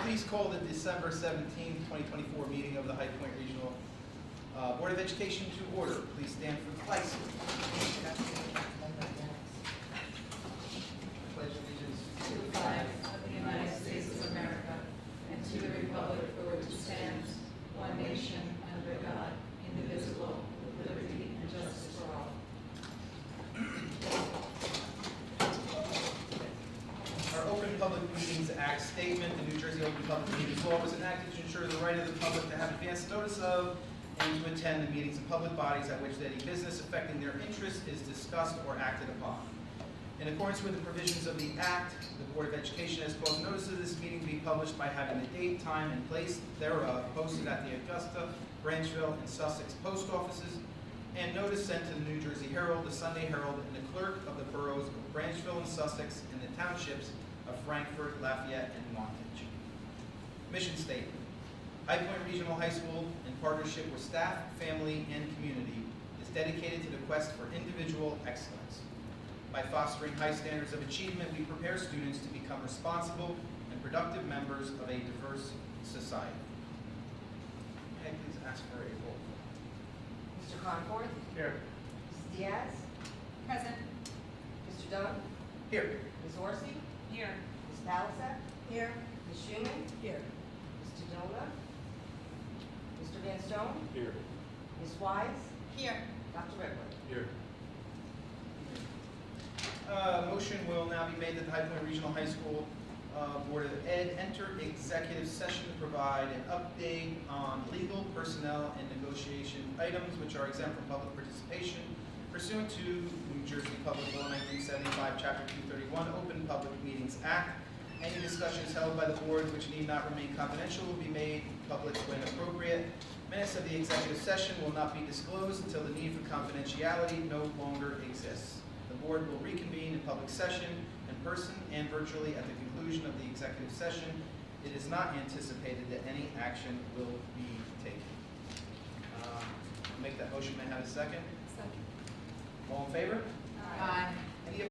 please call the December 17th, 2024 meeting of the High Point Regional Board of Education to order. Please stand for the flag salute. Pledge allegiance to the flag of the United States of America and to the republic for which it stands, one nation, under God, indivisible, with liberty and justice for all. Our Open Public Meetings Act statement, the New Jersey Open Public Meetings Law, was enacted to ensure the right of the public to have advance notice of and to attend the meetings of public bodies at which any business affecting their interests is discussed or acted upon. In accordance with the provisions of the Act, the Board of Education has caused notice of this meeting to be published by having the date, time, and place thereof posted at the Augusta, Branchville, and Sussex post offices, and notice sent to the New Jersey Herald, the Sunday Herald, and the clerk of the boroughs of Branchville and Sussex, and the townships of Frankfort, Lafayette, and Montage. Mission statement. High Point Regional High School, in partnership with staff, family, and community, is dedicated to the quest for individual excellence. By fostering high standards of achievement, we prepare students to become responsible and productive members of a diverse society. May I please ask for a roll call? Mr. Conforth? Here. Mrs. Diaz? Present. Mr. Dunn? Here. Ms. Orsi? Here. Ms. Palisek? Here. Ms. Schuman? Here. Mr. Dona? Mr. Van Stone? Here. Ms. Wise? Here. Dr. Ripley? Here. Motion will now be made that the High Point Regional High School Board of Ed enter executive session to provide an update on legal, personnel, and negotiation items which are exempt from public participation pursuant to New Jersey Public Law 1975, Chapter 231, Open Public Meetings Act. Any discussions held by the board which need not remain confidential will be made public when appropriate. Minutes of the executive session will not be disclosed until the need for confidentiality no longer exists. The board will reconvene in public session in person and virtually at the conclusion of the executive session. It is not anticipated that any action will be taken. I'll make that motion. May I have a second? Second. All in favor? Aye. Any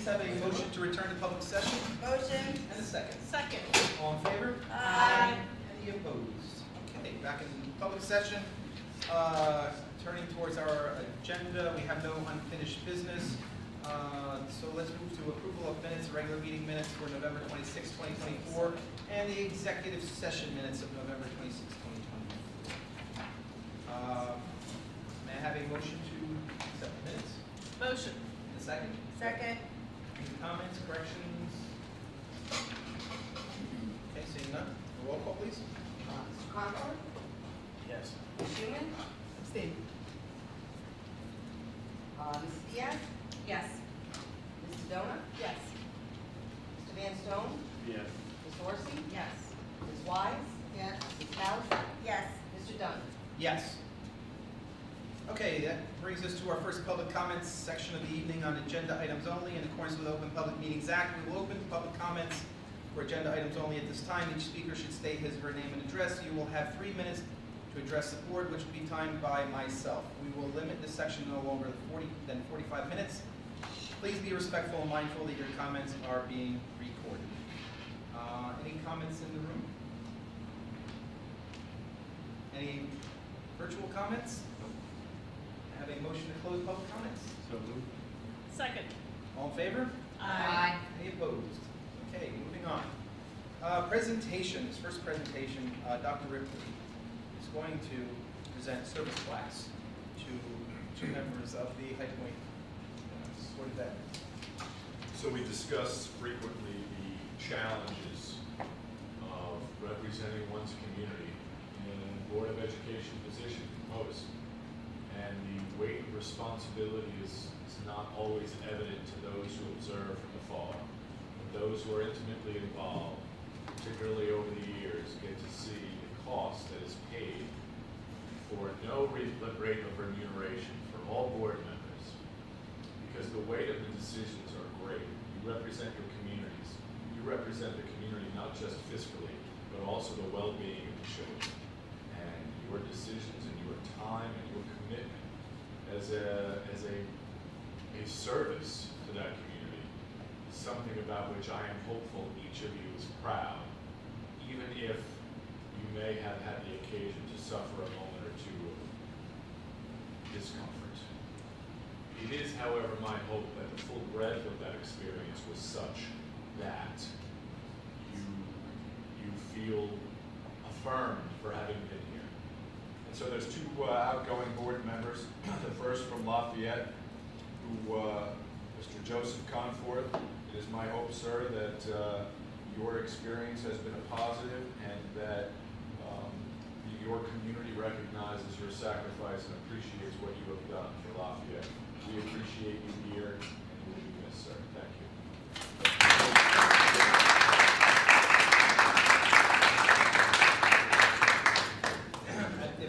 have a motion to return to public session? Motion. And a second. Second. All in favor? Aye. Any opposed? Okay, back in public session. Turning towards our agenda, we have no unfinished business. So let's move to approval of minutes, regular meeting minutes for November 26, 2024, and the executive session minutes of November 26, 2024. May I have a motion to accept the minutes? Motion. And a second? Second. Any comments, corrections? Okay, seeing none. Roll call, please. Mr. Conklin? Yes. Ms. Schuman? Abstain. Mrs. Diaz? Yes. Ms. Sedona? Yes. Mr. Van Stone? Yes. Ms. Horsey? Yes. Ms. Wise? Yes. Ms. House? Yes. Mr. Dunn? Yes. Okay, that brings us to our first public comments section of the evening on agenda items only. In accordance with the Open Public Meetings Act, we will open public comments for agenda items only at this time. Each speaker should state his or her name and address. You will have 3 minutes to address the board, which will be timed by myself. We will limit this section no longer than 45 minutes. Please be respectful and mindful that your comments are being recorded. Any comments in the room? Any virtual comments? I have a motion to close public comments. So moved. Second. All in favor? Aye. Any opposed? Okay, moving on. Presentations. First presentation, Dr. Ripley is going to present service plaques to 2 members of the High Point. What is that? So we discuss frequently the challenges of representing one's community in a Board of Education position and post. And the weight of responsibility is not always evident to those who observe from afar. But those who are intimately involved, particularly over the years, get to see the cost that is paid for no rate of remuneration for all board members. Because the weight of the decisions are great. You represent your communities. You represent the community not just fiscally, but also the well-being of the children. And your decisions and your time and your commitment as a service to that community is something about which I am hopeful each of you is proud, even if you may have had the occasion to suffer a moment or two of discomfort. It is, however, my hope that the full breadth of that experience was such that you feel affirmed for having been here. And so there's 2 outgoing board members. The first from Lafayette, who Mr. Joseph Conforth. It is my hope, sir, that your experience has been a positive and that your community recognizes your sacrifice and appreciates what you have done for Lafayette. We appreciate you here, and you will be missed, sir. Thank you.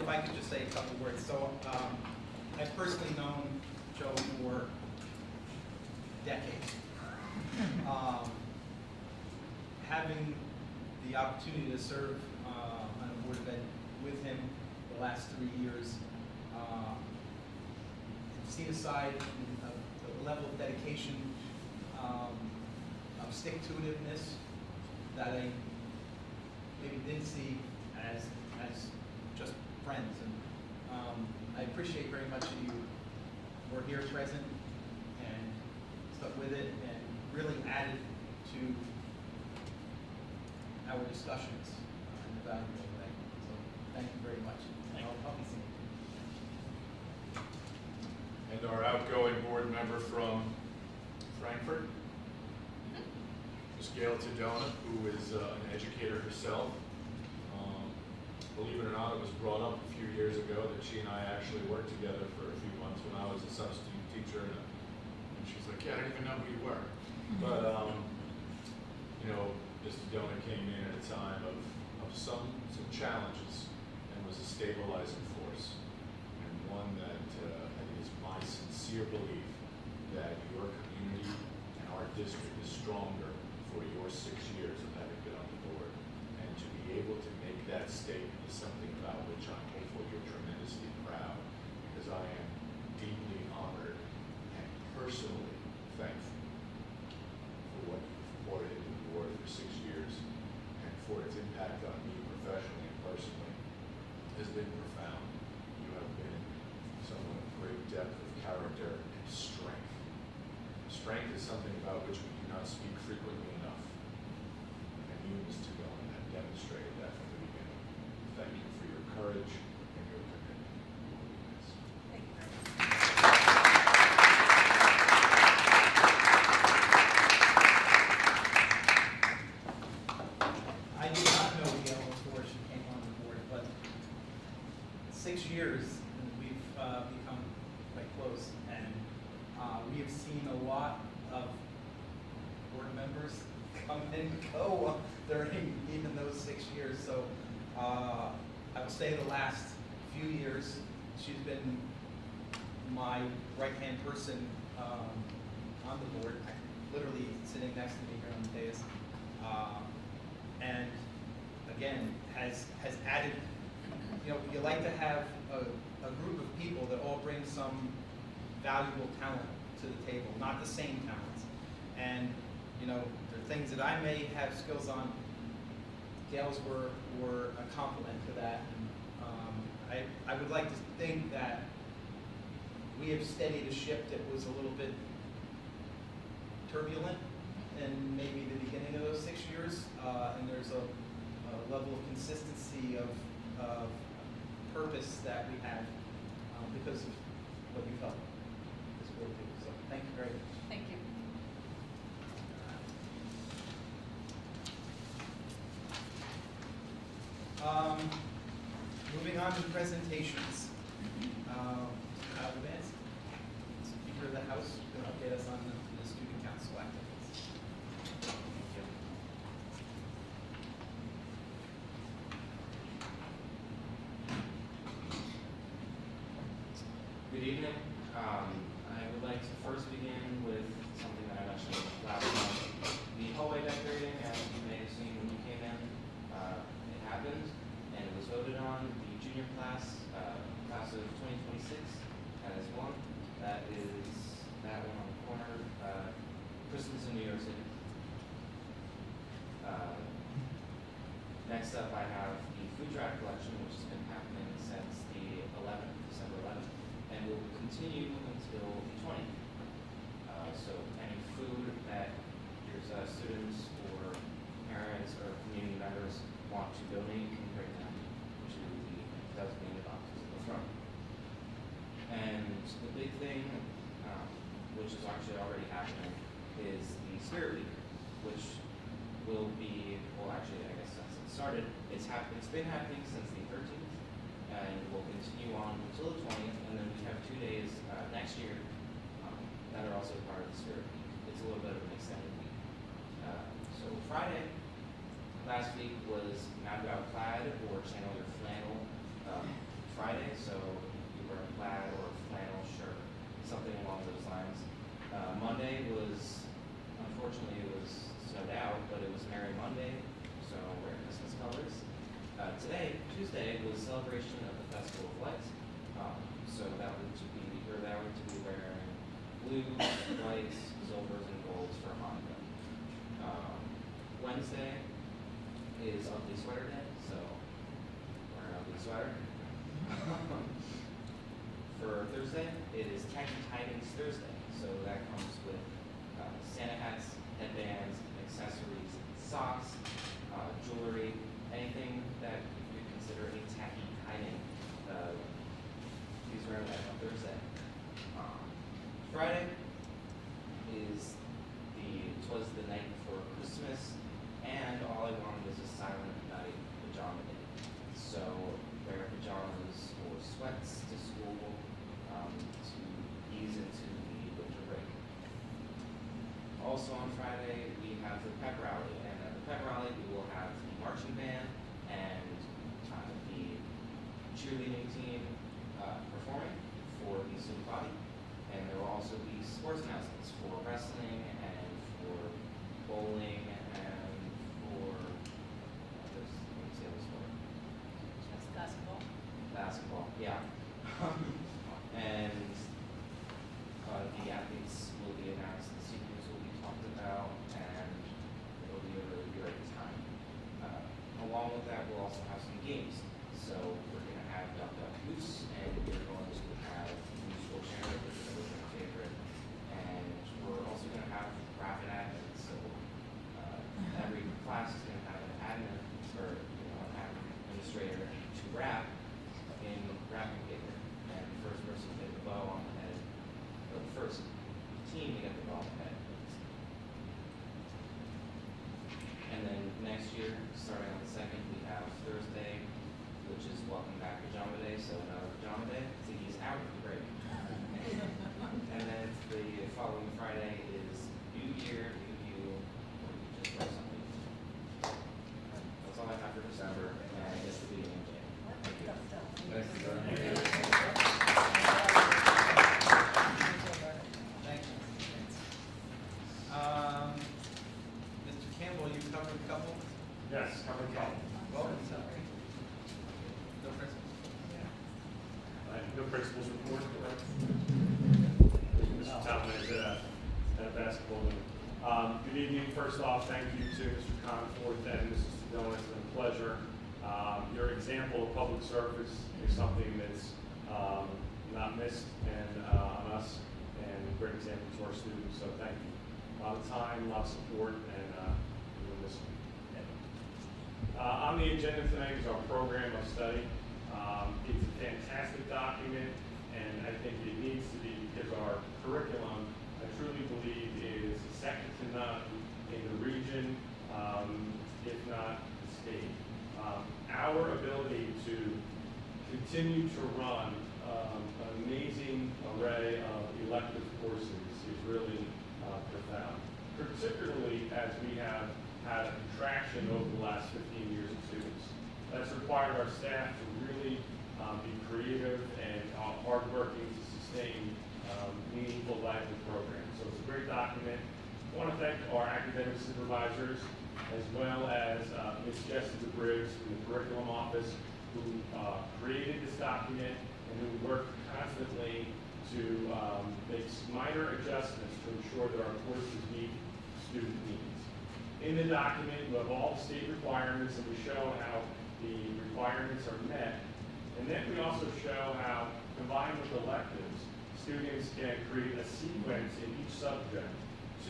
If I could just say a couple words. So, I've personally known Joe for decades. Having the opportunity to serve on a board of ed with him the last 3 years, seen a side of the level of dedication, of stick-to-itiveness that I maybe didn't see as just friends. And I appreciate very much that you were here present and stuck with it and really added to our discussions in a valuable way. So thank you very much. I'll be seeing you. And our outgoing board member from Frankfurt, Ms. Gail Tadona, who is an educator herself. Believe it or not, it was brought up a few years ago that she and I actually worked together for a few months when I was a substitute teacher, and she's like, yeah, I didn't even know who you were. But, you know, Ms. Tadona came in at a time of some challenges and was a stabilizing force, and one that I think is my sincere belief that your community and our district is stronger for your 6 years of having been on the board. And to be able to make that statement is something about which I'm hopeful you're tremendously proud, because I am deeply honored and personally thankful Strength is something about which we do not speak frequently enough. And you, Mr. Dillon, have demonstrated that from the beginning. Thank you for your courage and your commitment. You will be missed. Thank you very much. I did not know Gail before she came on the board, but 6 years and we've become quite close, and we have seen a lot of board members come and go during even those 6 years. So I would say the last few years she's been my right-hand person on the board, literally sitting next to me here on the dais. And again, has added, you know, you like to have a group of people that all bring some valuable talent to the table, not the same talents. And, you know, there are things that I may have skills on, Gail's were a complement to that. And I would like to think that we have steadied a ship that was a little bit turbulent in maybe the beginning of those 6 years, and there's a level of consistency of purpose that we have because of what you felt this board did. So thank you very much. Thank you. Moving on to presentations. Advance, Speaker of the House, going to update us on the student council activities. Thank you. Good evening. I would like to first begin with something that I mentioned last month. The hallway decorating, as you may have seen when you came in, it happened and it was voted on. The junior class, class of 2026, has one. That is that one on the corner, Christmas in New York City. Next up, I have the food drive collection, which has been happening since the 11th, December 11th. And will continue until the 20th. So any food that your students or parents or community members want to donate can bring them to the designated boxes in the front. And the big thing, which is actually already happening, is the Spirit Week, which will be, well actually I guess since it started, it's been happening since the 13th. And will continue on until the 20th, and then we have 2 days next year that are also part of the Spirit Week. It's a little bit of an extended week. So Friday, last week was Mad About Plaid or Channel Your Flannel Friday, so you wear a plaid or a flannel shirt, something along those lines. Monday was, unfortunately it was snowed out, but it was Merry Monday, so wear Christmas colors. Today, Tuesday, was celebration of the Festival of Lights. So that would be wearing blues, whites, silvers, and golds for Hanukkah. Wednesday is Ugly Sweater Day, so wear an ugly sweater. For Thursday, it is Tacky Tidings Thursday, so that comes with Santa hats, headbands, accessories, socks, jewelry, anything that you could consider a tacky tiding. Please wear that on Thursday. Friday is twas the night before Christmas, and all I wanted was a silent night pajama day. So wear pajamas or sweats to school to ease into the winter break. Also on Friday, we have the pep rally, and at the pep rally, we will have the marching band and the cheerleading team performing for the student body. And there will also be sports announcements for wrestling and for bowling and for, let me see the sport. That's basketball. Basketball, yeah. And the athletes will be announced, the seniors will be talked about, and it'll be a really great time. Along with that, we'll also have some games. So we're going to have Duck Duck Goose, and we're going to have musical chairs, which is always my favorite. And we're also going to sports team to get the ball ahead. And then next year, starting on the 2nd, we have Thursday, which is Welcome Back Pajama Day, so another pajama day. Ziggy's out for the break. And then the following Friday is New Year, New You, or you just wear something. That's all I have for December, and I guess the beginning of January. Thank you. Thank you. Mr. Campbell, you covered a couple? Yes, covered problem. Welcome. No principals. No principals report, correct? Mr. Talman is at a basketball game. Good evening. First off, thank you to Mr. Conforth and Mrs. Sedona. It's been a pleasure. Your example of public service is something that's not missed and on us, and a great example to our students. So thank you. A lot of time, a lot of support, and we'll miss you. On the agenda tonight is our program of study. It's a fantastic document, and I think it needs to be because our curriculum, I truly believe, is second to none in the region, if not the state. Our ability to continue to run an amazing array of elective courses is really profound, particularly as we have had a contraction over the last 15 years of students. That's required our staff to really be creative and hardworking to sustain meaningful lively programs. So it's a great document. I want to thank our academic supervisors as well as Ms. Jessica Briggs from the Curriculum Office who created this document and who worked constantly to make minor adjustments to ensure that our courses meet student needs. In the document, you have all the state requirements, and we show how the requirements are met. And then we also show how, combined with electives, students can create a sequence in each subject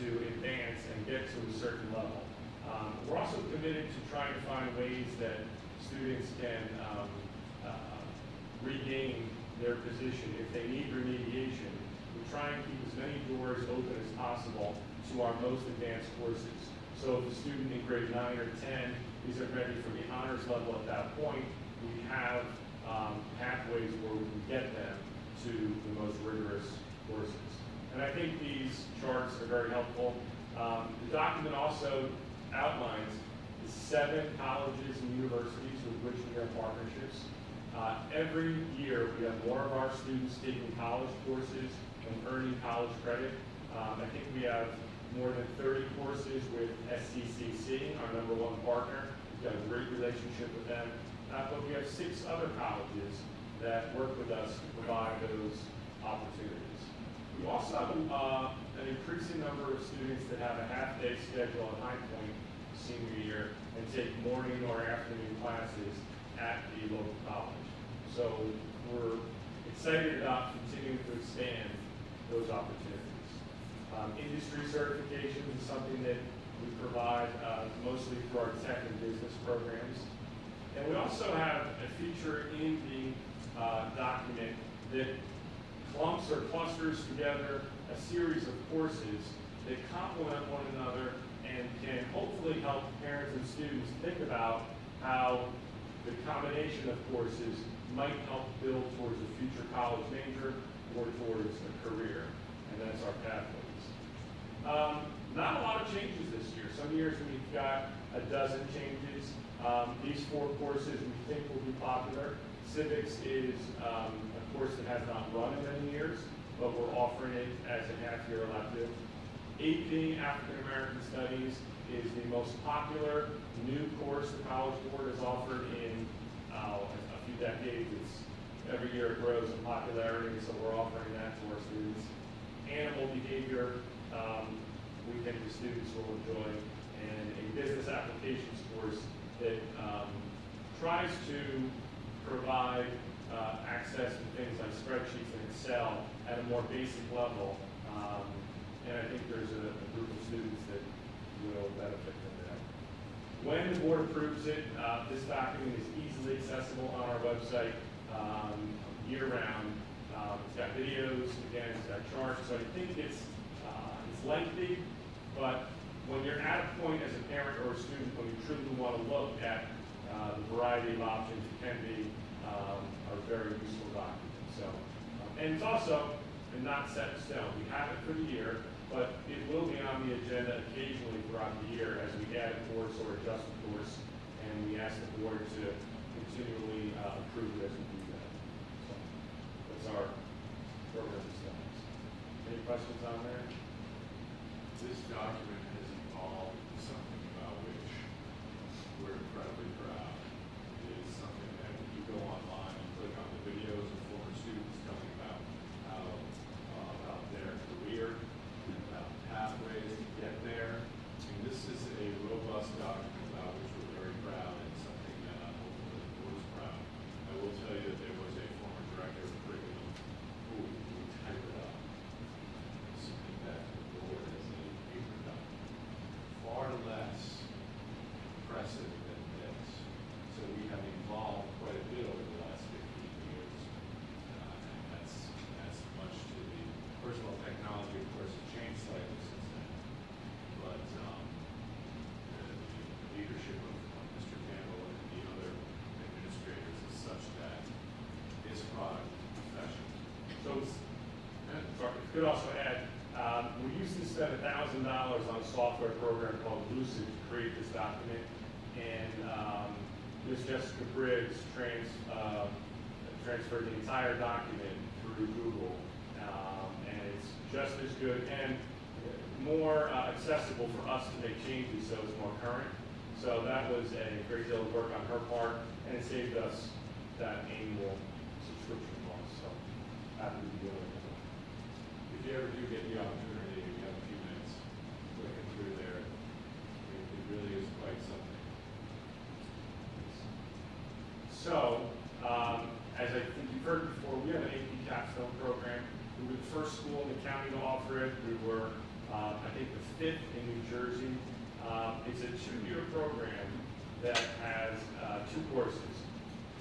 to advance and get to a certain level. We're also committed to trying to find ways that students can regain their position. If they need remediation, we try and keep as many doors open as possible to our most advanced courses. So if a student in grade 9 or 10 isn't ready for the honors level at that point, we have pathways where we can get them to the most rigorous courses. And I think these charts are very helpful. The document also outlines the 7 colleges and universities with which we have partnerships. Every year we have more of our students taking college courses and earning college credit. I think we have more than 30 courses with SCCC, our #1 partner. We've got a great relationship with them. But we have 6 other colleges that work with us to provide those opportunities. We also have an increasing number of students that have a half-day schedule at High Point senior year and take morning or afternoon classes at the local college. So we're excited about continuing to expand those opportunities. Industry certifications is something that we provide mostly through our tech and business programs. And we also have a feature in the document that clumps or clusters together a series of courses that complement one another and can hopefully help parents and students think about how the combination of courses might help build towards a future college major or towards a career, and that's our pathways. Not a lot of changes this year. Some years we've got a dozen changes. These 4 courses we think will be popular. Civics is a course that has not run in many years, but we're offering it as a half-year elective. AP, African American Studies, is the most popular new course the College Board has offered in a few decades. Every year it grows in popularity, so we're offering that to our students. Animal behavior, we think the students will enjoy, and a business applications course that tries to provide access to things like spreadsheets and Excel at a more basic level. And I think there's a group of students that will benefit from that. When the board approves it, this document is easily accessible on our website year-round. It's got videos, again, it's got charts, so I think it's lengthy, but when you're at a point as a parent or a student when you truly want to look at the variety of options, it can be a very useful document. So, and it's also not set in stone. We have it for the year, but it will be on the agenda occasionally throughout the year as we add a course or adjust a course, and we ask the board to continually approve it as we do that. So that's our program status. Any questions on there? This document has evolved into something about which we're incredibly proud. It is something that when you go online and click on the videos of former students telling about how, about their career and about pathways to get there. I mean, this is a robust document about which we're very proud and something that hopefully the board is proud. I will tell you that there was a former director of curriculum who typed it up, submit that to the board as a paper document. Far less impressive than this. So we have evolved quite a bit over the last 15 years. And that's much to the personal technology, of course, has changed slightly since then. But the leadership of Mr. Campbell and the other administrators is such that this product is professional. So, sorry, could also add, we used to spend $1,000 on a software program called Lucid to create this document, and Ms. Jessica Briggs transferred the entire document through Google, and it's just as good and more accessible for us to make changes, so it's more current. So that was a great deal of work on her part, and it saved us that annual subscription cost. So happy to be doing it. If you ever do get the opportunity, if you have a few minutes looking through there, it really is quite something. So, as I think you've heard before, we have an AP capstone program. We were the first school in the county to offer it. We were, I think, the 5th in New Jersey. It's a 2-year program that has 2 courses.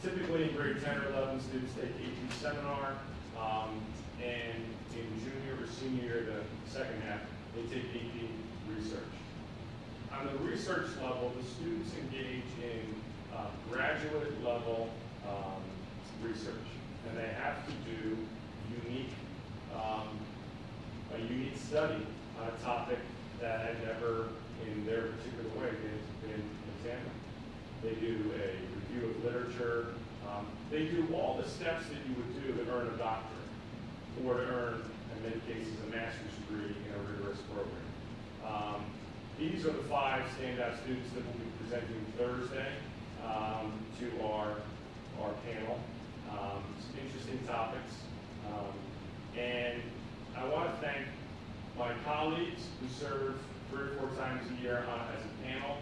Typically in grade 10 or 11, students take AP seminar, and in junior or senior year, the second half, they take AP research. On the research level, the students engage in graduate level research, and they have to do a unique study on a topic that had never, in their particular way, been examined. They do a review of literature. They do all the steps that you would do to earn a doctorate, or to earn, in many cases, a master's degree in a rigorous program. These are the 5 standout students that will be presenting Thursday to our panel. Some interesting topics. And I want to thank my colleagues who serve 3 or 4 times a year as a panel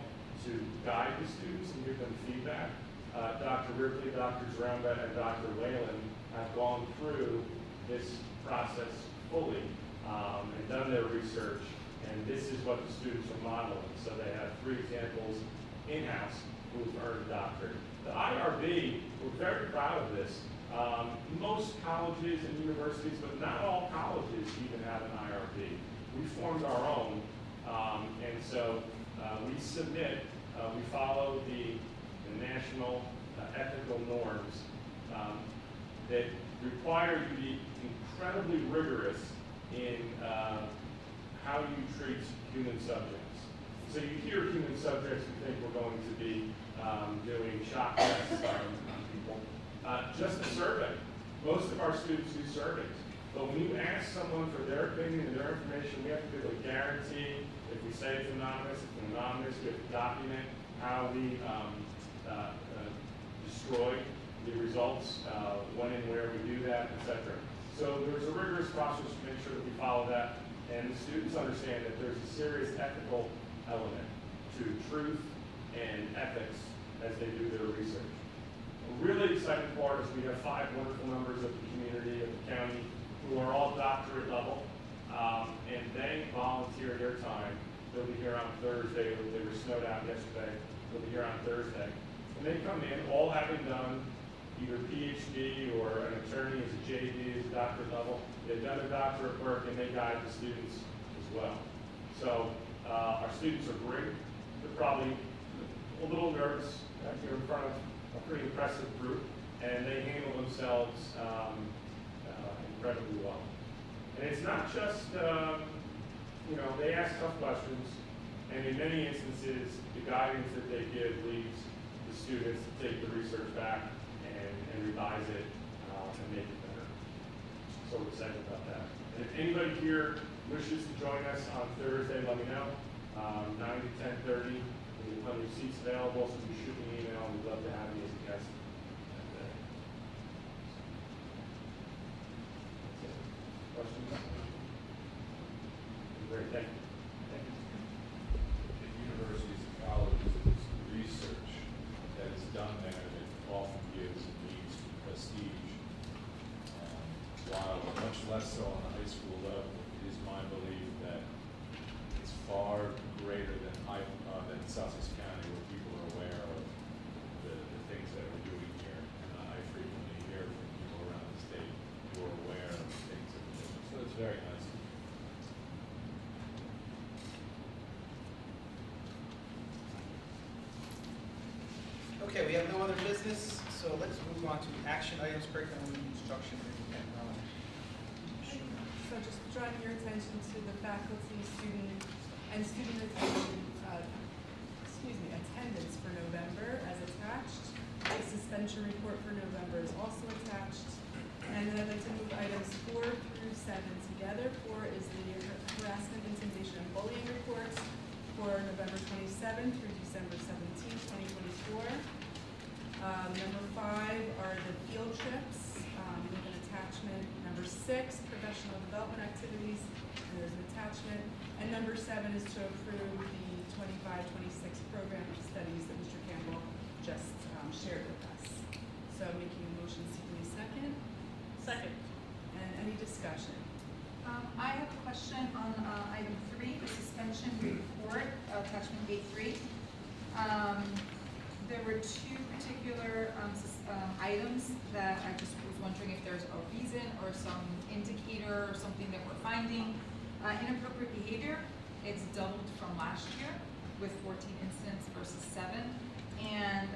to guide the students and give them feedback. Dr. Ripley, Dr. Zaremba, and Dr. Whalen have gone through this process fully and done their research, and this is what the students are modeling. So they have 3 examples in-house who've earned a doctorate. The IRB, we're very proud of this. Most colleges and universities, but not all colleges even have an IRB. We formed our own, and so we submit, we follow the national ethical norms that require you to be incredibly rigorous in how you treat human subjects. So you hear human subjects, you think we're going to be doing shock tests on people. Just a survey. Most of our students do surveys. But when you ask someone for their opinion and their information, we have to give a guarantee. If we say it's anonymous, we have to document how we destroy the results, when and where we do that, etc. So there's a rigorous process to make sure that we follow that, and the students understand that there's a serious ethical element to truth and ethics as they do their research. A really exciting part is we have 5 wonderful members of the community, of the county, who are all doctorate level, and they volunteer their time. They'll be here on Thursday. They were snowed out yesterday. They'll be here on Thursday. And they come in, all having done either PhD or an attorney as a JD, as a doctorate level. They've done their doctorate work and they guide the students as well. So our students are great. They're probably a little nervous here in front of a pretty impressive group, and they handle themselves incredibly well. And it's not just, they ask tough questions, and in many instances, the guidance that they give leads the students to take the research back and revise it and make it better. So we're excited about that. And if anybody here wishes to join us on Thursday, let me know. 9 to 10:30, there's plenty of seats available, so you shoot me an email. We'd love to have you as a guest that day. That's it. Questions? Great, thank you. Thank you. At universities and colleges, it's research that is done there that often gives and leads to prestige. While much less so on the high school level, it is my belief that it's far greater than Sussex County, where people are aware of the things that we're doing here. And I frequently hear from people around the state who are aware of things that we're doing. So it's very nice. Okay, we have no other business, so let's move on to action items, curriculum, instruction, and technology. So just drawing your attention to the faculty, student attendance, attendance for November as attached. The suspension report for November is also attached. And then I'd like to move items 4 through 7 together. 4 is the harassment, intimidation, and bullying reports for November 27 through December 17, 2024. Number 5 are the field trips with an attachment. Number 6, professional development activities, and there's an attachment. And number 7 is to approve the 25-26 program of studies that Mr. Campbell just shared with us. So making a motion, seeking a second. Second. And any discussion? I have a question on item 3, the suspension report, attachment A3. There were 2 particular items that I just was wondering if there's a reason or some indicator or something that we're finding. Inappropriate behavior, it's doubled from last year with 14 incidents versus 7. And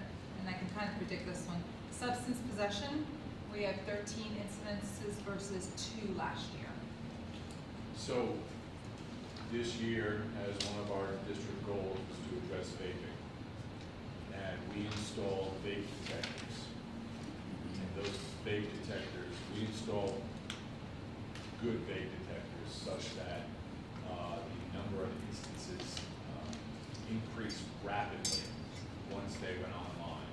I can kind of predict this one. Substance possession, we have 13 incidences versus 2 last year. So this year, as one of our district goals, was to address vaping. And we installed vape detectors. And those vape detectors, we installed good vape detectors such that the number of instances increased rapidly once they went online.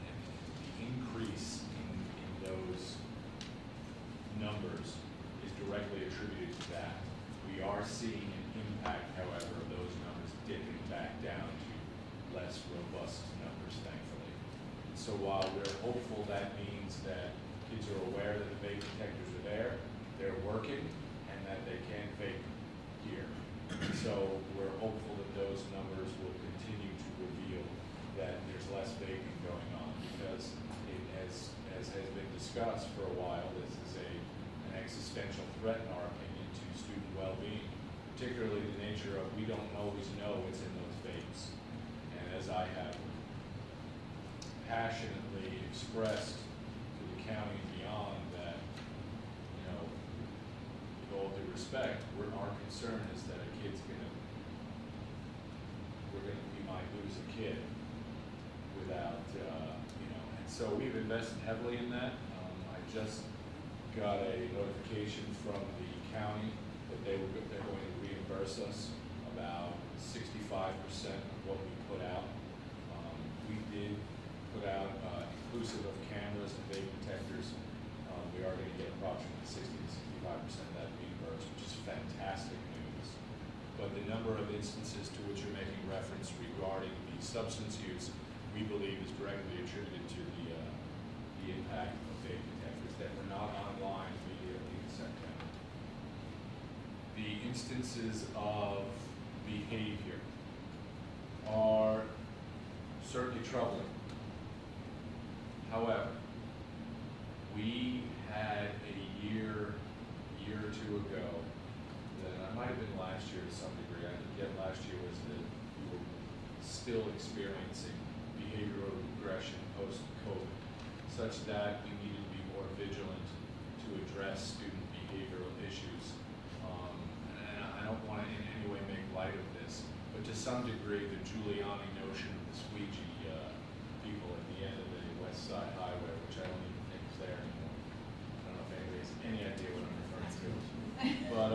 And the increase in those numbers is directly attributed to that. We are seeing an impact, however, of those numbers dipping back down to less robust numbers, thankfully. So while we're hopeful that means that kids are aware that the vape detectors are there, they're working, and that they can vape here. So we're hopeful that those numbers will continue to reveal that there's less vaping going on, because as has been discussed for a while, this is an existential threat, in our opinion, to student well-being, particularly the nature of we don't always know what's in those vapes. And as I have passionately expressed to the county and beyond that, with all due respect, our concern is that a kid's we might lose a kid without, and so we've invested heavily in that. I just got a notification from the county that they're going to reimburse us about 65% of what we put out. We did put out, inclusive of cameras and vape detectors, we are going to get approximately 60 to 65% of that reimbursed, which is fantastic news. But the number of instances to which you're making reference regarding the substance use, we believe is directly attributed to the impact of vape detectors that were not online immediately in September. The instances of behavior are certainly troubling. However, we had a year or two ago, that I might have been last year to some degree, I forget last year was that we were still experiencing behavioral regression post-COVID, such that we needed to be more vigilant to address student behavioral issues. And I don't want to in any way make light of this, but to some degree, the Giuliani notion of the squeegee people at the end of the West Side Highway, which I don't even think is there anymore. I don't know if anybody has any idea what I'm referring to. But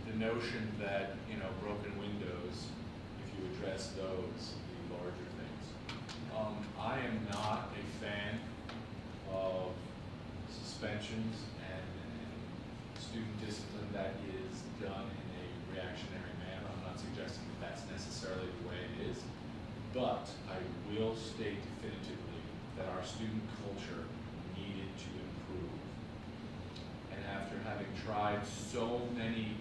the notion that, broken windows, if you address those, the larger things. I am not a fan of suspensions and student discipline that is done in a reactionary manner. I'm not suggesting that that's necessarily the way it is, but I will state definitively that our student culture needed to improve. And after having tried so many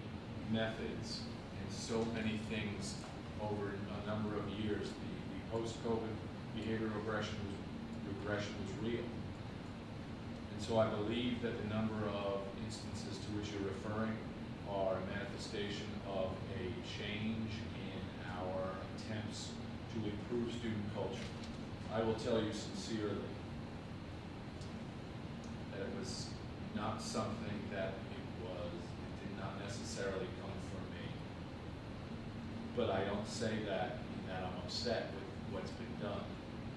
methods and so many things over a number of years, the post-COVID behavioral regression was real. And so I believe that the number of instances to which you're referring are a manifestation of a change in our attempts to improve student culture. I will tell you sincerely that it was not something that it did not necessarily come from me. But I don't say that in that I'm upset with what's been done,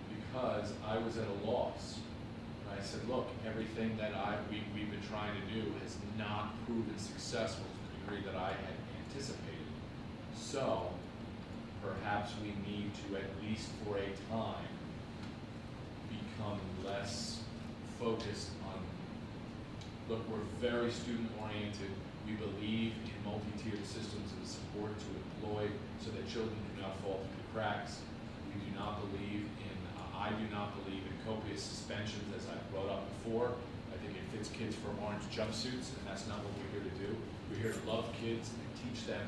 because I was at a loss. And I said, look, everything that we've been trying to do has not proven successful to the degree that I had anticipated. So perhaps we need to, at least for a time, become less focused on, look, we're very student-oriented. We believe in multi-tiered systems of support to employ so that children do not fall through the cracks. We do not believe in, I do not believe in copious suspensions, as I've brought up before. I think it fits kids for orange jumpsuits, and that's not what we're here to do. We're here to love kids and teach them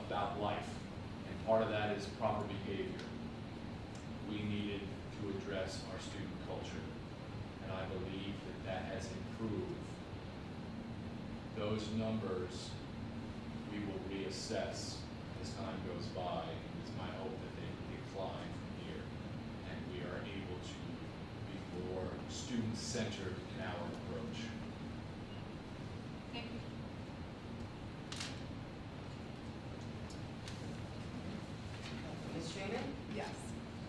about life. And part of that is proper behavior. We needed to address our student culture, and I believe that that has improved. Those numbers we will reassess as time goes by, and it's my hope that they decline from here, and we are able to be more student-centered in our approach. Thank you. Ms. Schuman? Yes.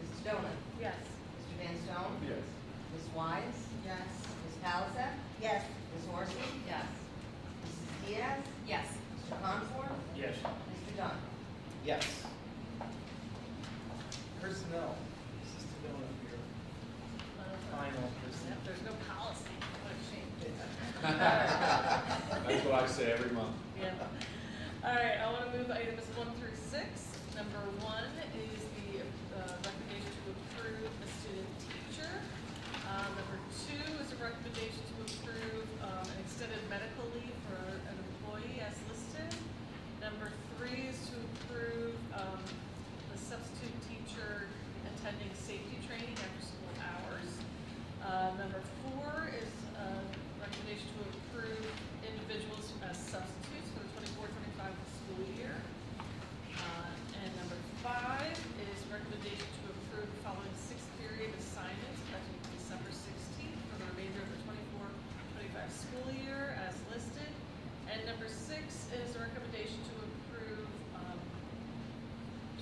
Mrs. Dolan? Yes. Mr. Van Stone? Yes. Ms. Wise? Yes. Ms. Palisek? Yes. Ms. Horsey? Yes. Mrs. Diaz? Yes. Mr. Conform? Yes. Mr. Dunn? Yes. Personnel, Mrs. Sedona here. Final personnel. There's no policy. What a shame. That's what I say every month. Yeah. All right, I want to move items 1 through 6. Number 1 is the recommendation to approve a student teacher. Number 2 is a recommendation to approve an extended medical leave for an employee as listed. Number 3 is to approve the substitute teacher attending safety training after school hours. Number 4 is a recommendation to approve individuals as substitutes for the 24-25 school year. And number 5 is recommendation to approve the following 6th period assignments effective December 16th for the remainder of the 24-25 school year as listed. And number 6 is a recommendation to approve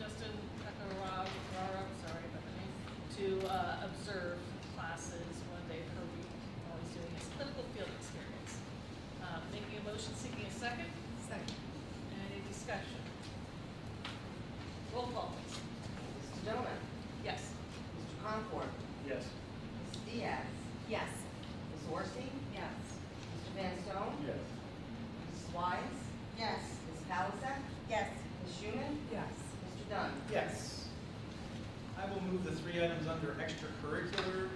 Justin Pecoraro, sorry about the name, to observe classes 1 day per week while he's doing his clinical field experience. Making a motion, seeking a second. Second. Any discussion? Roll call, please. Mrs. Dolan? Yes. Mr. Conform? Yes. Mrs. Diaz? Yes. Ms. Horsey? Yes. Mr. Van Stone? Yes. Mrs. Wise? Yes. Ms. Palisek? Yes. Ms. Schuman? Yes. Mr. Dunn? Yes. I will move the 3 items under extracurricular.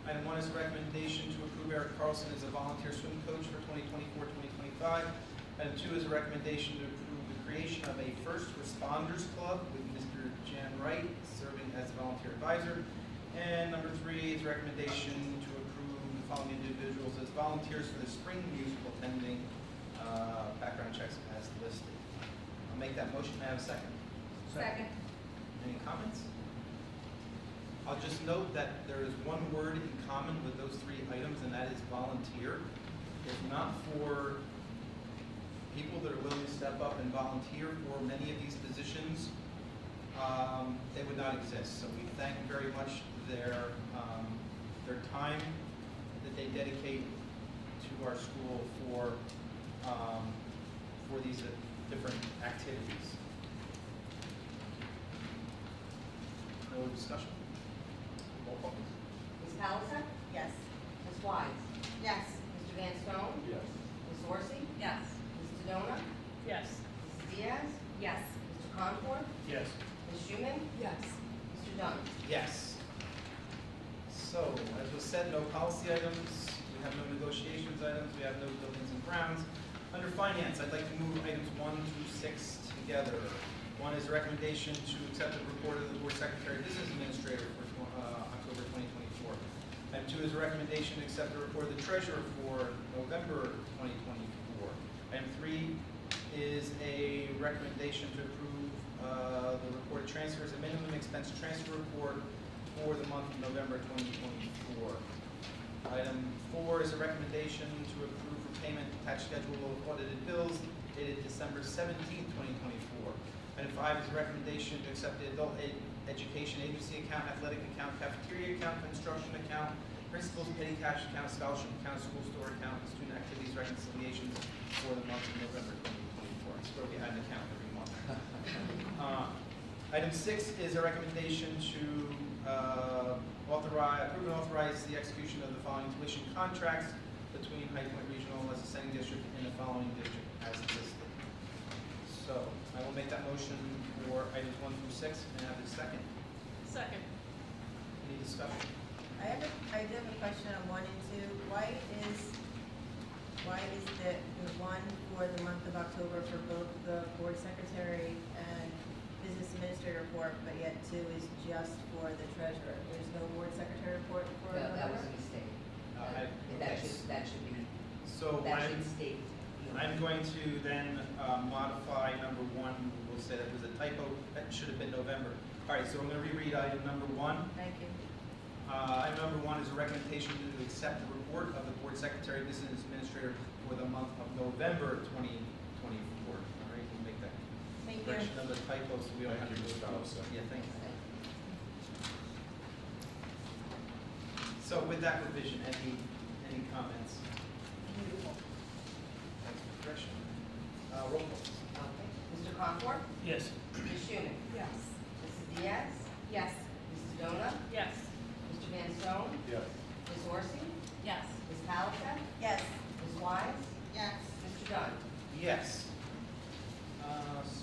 Item 1 is a recommendation to approve Eric Carlson as a volunteer swim coach for 2024-2025. Item 2 is a recommendation to approve the creation of a first responders club with Mr. Jan Wright serving as volunteer advisor. And number 3 is recommendation to approve the following individuals as volunteers for the spring musical pending background checks as listed. I'll make that motion. May I have a second? Second. Any comments? I'll just note that there is one word in common with those 3 items, and that is volunteer. If not for people that are willing to step up and volunteer for many of these positions, they would not exist. So we thank very much their time that they dedicate to our school for these different activities. No discussion? Roll call, please. Ms. Palisa? Yes. Ms. Wise? Yes. Mr. Van Stone? Yes. Ms. Orsi? Yes. Ms. Sedona? Yes. Mrs. Diaz? Yes. Mr. Conforth? Yes. Ms. Schuman? Yes. Mr. Dunn? Yes. So, as was said, no policy items, we have no negotiations items, we have no buildings and grounds. Under finance, I'd like to move items 1 through 6 together. 1 is a recommendation to accept the report of the Board Secretary Business Administrator for October 2024. Item 2 is a recommendation to accept the report of the Treasurer for November 2024. Item 3 is a recommendation to approve the reported transfers and minimum expense transfer report for the month of November 2024. Item 4 is a recommendation to approve repayment attached schedule of audited bills dated December 17, 2024. Item 5 is a recommendation to accept the adult education agency account, athletic account, cafeteria account, construction account, principals petty cash account, scholarship account, school store account, and student activities reconciliations for the month of November 2024. It's where we add an account every month. Item 6 is a recommendation to approve and authorize the execution of the following tuition contracts between High Point Regional as a sending district and the following district as listed. So I will make that motion for items 1 through 6 and have a second. Second. Any discussion? I do have a question on 1 and 2. Why is the one for the month of October for both the board secretary and business administrator report, but yet 2 is just for the treasurer? There's no board secretary report for No, that was November? a mistake. Okay. That should be, So that should state. I'm going to then modify number 1. We'll say that was a typo. That should have been November. All right, so I'm going to reread item number 1. Thank you. Item number 1 is a recommendation to accept the report of the board secretary, business administrator for the month of November 2024. All right, we'll make that Thank you. correction of the typo so we don't have to Thank you, go Ms. through. Fowler. Yeah, thank you. So with that revision, any comments? Beautiful. Thanks for the correction. Roll call. Okay. Mr. Conforth? Yes. Ms. Schuman? Yes. Mrs. Diaz? Yes. Ms. Sedona? Yes. Mr. Van Stone? Yes. Ms. Orsi? Yes. Ms. Palisa? Yes. Ms. Wise? Yes. Mr. Dunn? Yes.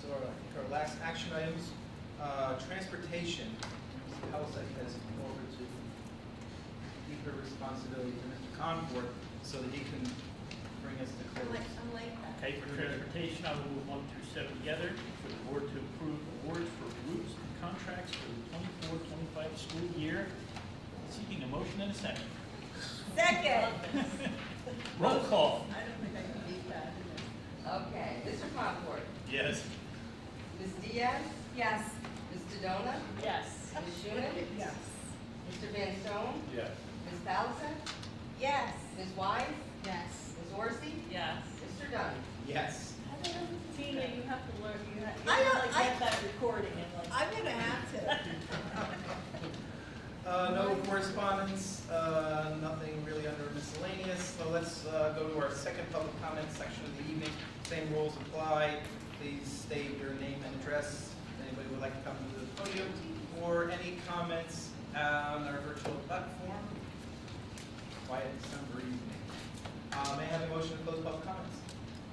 So I think our last action items, transportation. Mr. Pelisak has come over to keep her responsibility to Mr. Conforth so that he can bring us to close. I'm like that. Okay, for transportation, I will move 1 through 7 together for the board to approve awards for routes and contracts for the 24-25 school year. Seeking a motion and a second. Second. Roll call. I don't think I can beat that. Okay. Mr. Conforth? Yes. Ms. Diaz? Yes. Ms. Sedona? Yes. Ms. Schuman? Yes. Mr. Van Stone? Yes. Ms. Palisa? Yes. Ms. Wise? Yes. Ms. Orsi? Yes. Mr. Dunn? Yes. Tina, you have to learn, you have I know, to get that recording and like. I'm gonna have to. No correspondence, nothing really under miscellaneous. So let's go to our second public comment section of the evening. Same rules apply. Please state your name and address. If anybody would like to come to the podium or any comments on our virtual platform. Quiet December evening. May I have a motion to close public comments?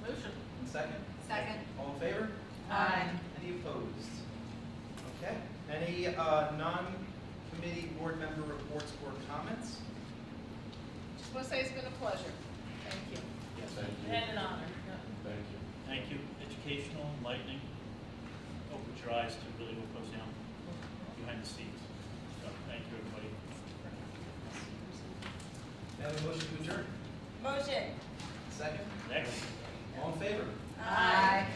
Motion. And second? Second. All in favor? Aye. Any opposed? Okay. Any non-committee board member reports or comments? Just want to say it's been a pleasure. Thank you. Yes. Thank you. And an honor. Thank you. Thank you. Educational, enlightening. Open your eyes to really what goes down behind the scenes. So thank you, everybody. Have a motion to adjourn? Motion. Second? Next. All in favor? Aye.